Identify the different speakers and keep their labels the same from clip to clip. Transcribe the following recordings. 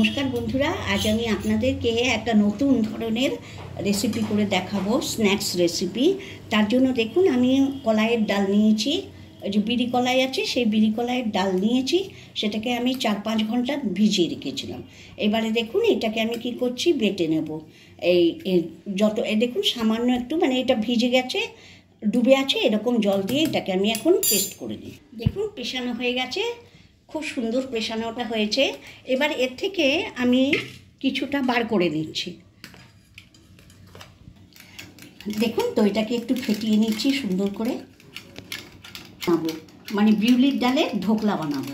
Speaker 1: নমস্কার বন্ধুরা, আজ আমি আপনাদেরকে একটা নতুন ধরনের রেসিপি করে দেখাবো, স্ন্যাক্স রেসিপি। তার জন্য দেখুন আমি কলাইয়ের ডাল নিয়েছি, যে বিড়ি কলাই আছে সেই বিড়ি কলাইয়ের ডাল নিয়েছি, সেটাকে আমি 4-5 ঘন্টা ভিজিয়ে রেখেছিলাম। এবারে দেখুন এটাকে আমি কি করছি, বেটে নেব। এই দেখুন সামান্য একটু এটা ভিজে গেছে, ডুবে আছে, এরকম জল দিয়ে এটাকে আমি এখন পেস্ট করে নিই। দেখুন পেশানো হয়ে গেছে, খুব সুন্দর পেশানোটা হয়েছে। এবার এর থেকে আমি কিছুটা বার করে নিচ্ছি। দেখুন দইটাকে একটু ফেটিয়ে নিচ্ছি সুন্দর করে, বানাবো বিউলির ডালের ঢোকলা বানাবো।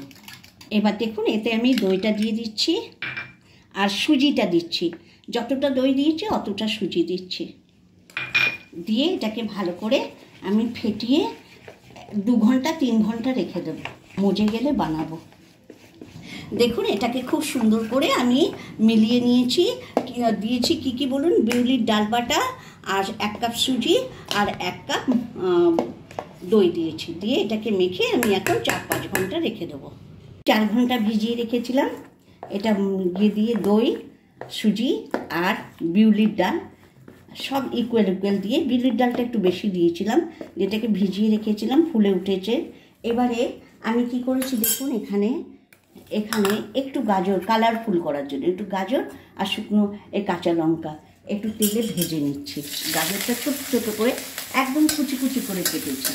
Speaker 1: এবার দেখুন এতে আমি দইটা দিয়ে দিচ্ছি আর সুজিটা দিচ্ছি, যতটা দই দিয়েছি অতটা সুজি দিচ্ছি, দিয়ে এটাকে ভালো করে আমি ফেটিয়ে 2 ঘন্টা 3 ঘন্টা রেখে দেবো, মজে গেলে বানাবো। দেখুন এটাকে খুব সুন্দর করে আমি মিলিয়ে নিয়েছি। দিয়েছি কি বলুন, বিউলির ডাল বাটা আর 1 কাপ সুজি আর 1 কাপ দই দিয়েছি, দিয়ে এটাকে মেখে আমি এখন 4-5 ঘন্টা রেখে দেবো। 4 ঘন্টা ভিজিয়ে রেখেছিলাম, এটা দিয়ে দই, সুজি আর বিউলির ডাল সব ইকুয়াল দিয়ে, বিউলির ডালটা একটু বেশি দিয়েছিলাম, যেটাকে ভিজিয়ে রেখেছিলাম, ফুলে উঠেছে। এবারে আমি কি করেছি দেখুন, এখানে একটু গাজর, কালারফুল করার জন্য একটু গাজর আর শুকনো কাঁচা লঙ্কা একটু তেলে ভেজে নিচ্ছি। গাজরটা ছোট ছোট করে একদম কুচি কুচি করে কেটেছি।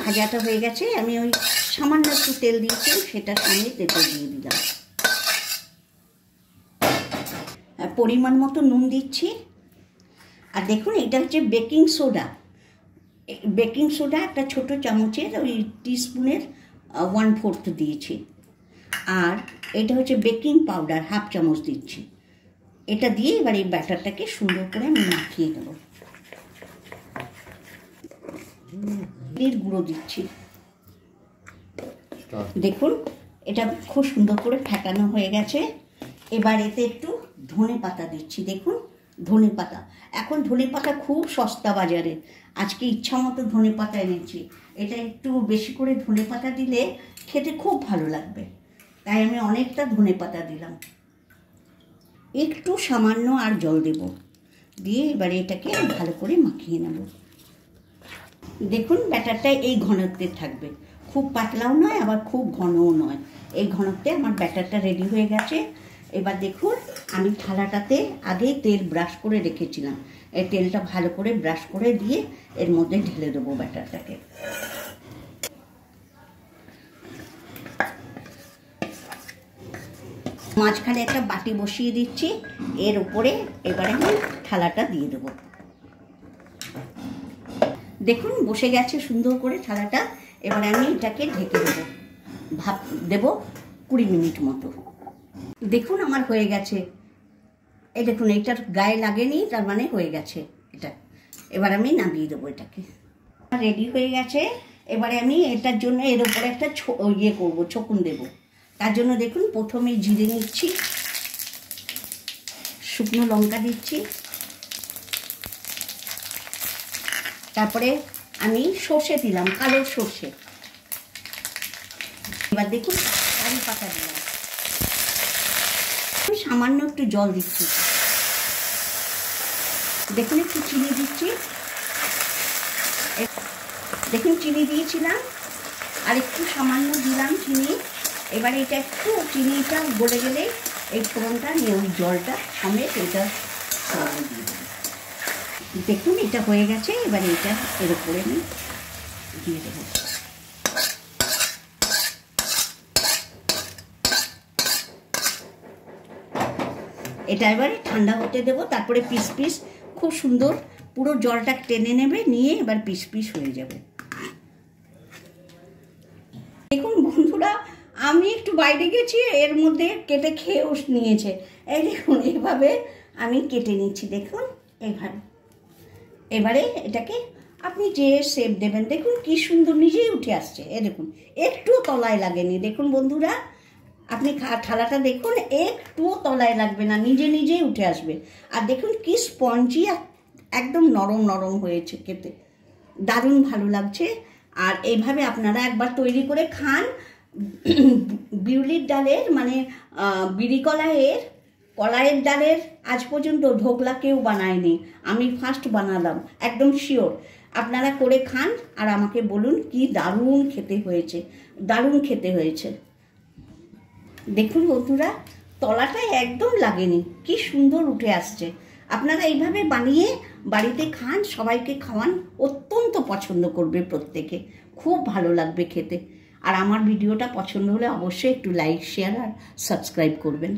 Speaker 1: ভাজাটা হয়ে গেছে, আমি ওই সামান্য একটু তেল দিয়েছি, সেটার সঙ্গে তেঁতুল দিয়ে দিলাম, পরিমাণ মতো নুন দিচ্ছি। আর দেখুন এটা হচ্ছে বেকিং সোডা, একটা ছোট চামচের ওই টিস্পুনের 1/4 দিয়েছি। আর এটা হচ্ছে বেকিং পাউডার 1/2 চামচ দিচ্ছি। এটা দিয়ে এবার এই ব্যাটারটাকে সুন্দর করে আমি মাখিয়ে নেব। গুঁড়ো দিচ্ছি, দেখুন এটা খুব সুন্দর করে ফেটানো হয়ে গেছে। এবার এতে একটু ধনে পাতা দিচ্ছি। দেখুন ধনে পাতা, এখন ধনে পাতা খুব সস্তা বাজারে, আজকে ইচ্ছা মতো ধনে পাতা এনেছি। এটা একটু বেশি করে ধনে পাতা দিলে খেতে খুব ভালো লাগবে, তাই আমি অনেকটা ধনে পাতা দিলাম। একটু সামান্য আর জল দেব, দিয়ে এবারে এটাকে ভালো করে মাখিয়ে নেব। দেখুন ব্যাটারটা এই ঘনত্বের থাকবে, খুব পাতলাও নয় আবার খুব ঘনও নয়, এই ঘনত্বে আমার ব্যাটারটা রেডি হয়ে গেছে। এবার দেখুন আমি থালাটাতে আগেই তেল ব্রাশ করে রেখেছিলাম, এই তেলটা ভালো করে ব্রাশ করে দিয়ে এর মধ্যে ঢেলে দেবো ব্যাটারটাকে। মাঝখানে একটা বাটি বসিয়ে দিচ্ছি, এর উপরে এবারে আমি থালাটা দিয়ে দেবো। দেখুন বসে গেছে সুন্দর করে থালাটা। এবারে আমি এটাকে ঢেকে দেবো, ভাপ দেব 20 মিনিট মতো। দেখুন আমার হয়ে গেছে, এই দেখুন এটার গায়ে লাগেনি, তার মানে হয়ে গেছে এটা। এবার আমি নামিয়ে দেবো এটাকে, রেডি হয়ে গেছে। এবারে আমি এটার জন্য এর উপরে একটা ছকুন দেবো। তার জন্য দেখুন প্রথমে জিরে নিচ্ছি, শুকনো লঙ্কা দিচ্ছি, তারপরে আমি সর্ষে দিলাম, কালো সর্ষে। এবার দেখুন কারি পাতা দিলাম, সামান্য একটু জল দিচ্ছি, দেখুন একটু চিনি দিচ্ছি, দেখুন চিনি দিয়েছিলাম আর একটু সামান্য দিলাম চিনি। এবারে এটা একটু চিনিটা গলে গেলে এই ফোড়নটা নিয়ে ওই জলটা সমেত এটা দিয়ে দেবো। দেখুন এটা হয়ে গেছে, এবারে এটা এর উপরে আমি দিয়ে দেবো। এটা এবারে ঠান্ডা হতে দেবো, তারপরে পিস পিস খুব সুন্দর পুরো জলটা টেনে নেবে, নিয়ে এবার পিস পিস হয়ে যাবে। দেখুন বন্ধুরা আমি একটু বাইরে গেছি, এর মধ্যে কেটে খেয়েও নিয়েছে। এই দেখুন এভাবে আমি কেটে নিচ্ছি, দেখুন এইভাবে। এবারে এটাকে আপনি যে শেপ দেবেন, দেখুন কি সুন্দর নিজেই উঠে আসছে। এ দেখুন একটুও তলায় লাগেনি, দেখুন বন্ধুরা আপনি থালাটা দেখুন একটুও তলায় লাগবে না, নিজেই উঠে আসবে। আর দেখুন কি স্পঞ্জি, একদম নরম নরম হয়েছে, খেতে দারুণ ভালো লাগছে। আর এইভাবে আপনারা একবার তৈরি করে খান, বিউলির ডালের মানে বিড়ি কলাইয়ের ডালের আজ পর্যন্ত ঢোকলা কেউ বানায়নি, আমি ফার্স্ট বানালাম, একদম শিওর। আপনারা করে খান আর আমাকে বলুন কি দারুণ খেতে হয়েছে, দারুণ খেতে হয়েছে। দেখুন বন্ধুরা, তলাটা একদম লাগেনি, কি সুন্দর উঠে আসছে। আপনারা এইভাবে বানিয়ে বাড়িতে খান, সবাইকে খাওয়ান, অত্যন্ত পছন্দ করবে প্রত্যেকে, খুব ভালো লাগবে খেতে। আর আমার ভিডিওটা পছন্দ হলে অবশ্যই একটু লাইক, শেয়ার আর সাবস্ক্রাইব করবেন।